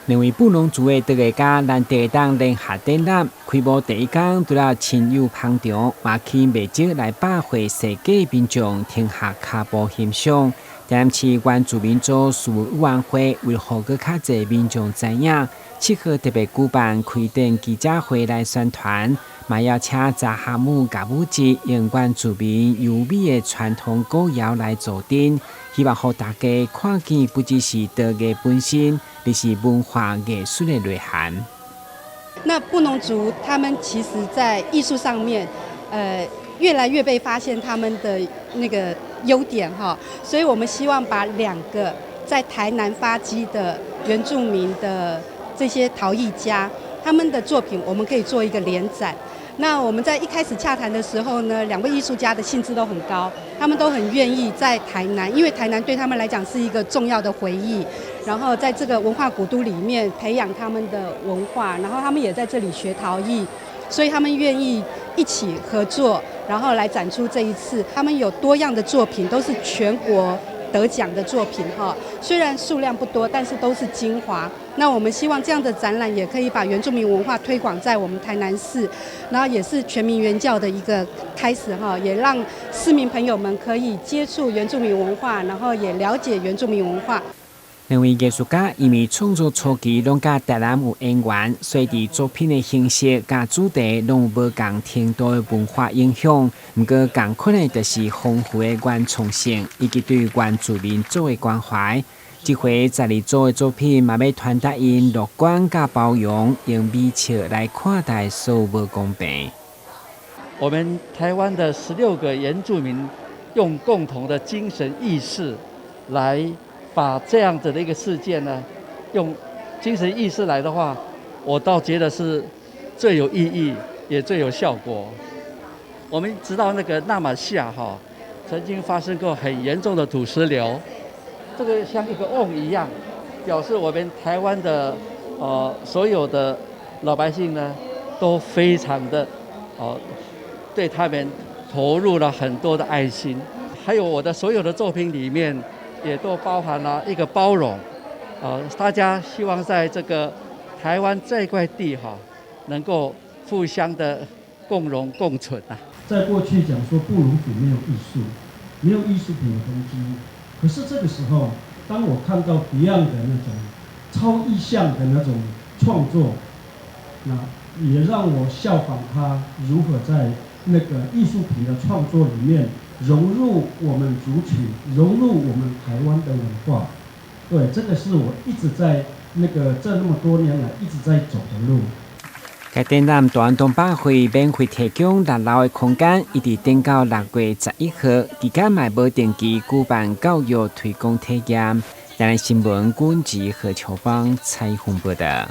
两位布农族的德个家咱第一档联合展览，开幕第一天除了亲友捧场，也去卖少来百会世界民众停下脚步欣赏。展示原住民族事务委员会为何个较侪民众知影，7号特别举办开展记者会来宣传，嘛要请查哈姆甲舞节用原住民优美的传统歌谣来做阵，希望让大家看见不只是德艺本身，而是文化艺术的内涵。那布农族他们其实在艺术上面，越来越被发现他们的那个优点哈，所以我们希望把2个在台南发迹的原住民的这些陶艺家，他们的作品我们可以做一个联展。那我们在一开始洽谈的时候呢，2位艺术家的兴致都很高，他们都很愿意在台南，因为台南对他们来讲是一个重要的回忆，然后在这个文化古都里面培养他们的文化，然后他们也在这里学陶艺，所以他们愿意一起合作，然后来展出这一次。他们有多样的作品，都是全国得奖的作品哈，虽然数量不多，但是都是精华。那我们希望这样的展览也可以把原住民文化推广在我们台南市，然后也是全民原教的一个开始哈，也让市民朋友们可以接触原住民文化，然后也了解原住民文化。两位艺术家因为创作初期拢甲台南有缘缘，所以伫作品的形式甲主题拢有无共程度的文化影响。不过共款的就是丰富的原创性，以及对原住民族的关怀。这回12组的作品嘛，要传达因乐观甲包容，用美笑来看待所有无公平。我们台湾的16个原住民用共同的精神意识来把这样子的一个事件呢，用精神意识来的话，我倒觉得是最有意义，也最有效果。我们知道那个纳马夏哈，曾经发生过很严重的土石流，这个像一个瓮一样，表示我们台湾的所有的老百姓呢，都非常的对他们投入了很多的爱心。还有我的所有的作品里面，也都包含了一个包容，大家希望在这个台湾这块地哈，能够互相的共荣共存啊。在过去讲说布农族没有艺术，没有艺术品的痕迹，可是这个时候，当我看到 Beyond 的那种超意象的那种创作，那也让我效仿他如何在那个艺术品的创作里面融入我们族群，融入我们台湾的文化。对，这个是我一直在这么多年来一直在走的路。该展览大安东百会免费提供6楼的空间，一直展到6月11号，期间嘛无定期举办教育推广体验。台南新闻管制何秋芳采访报道。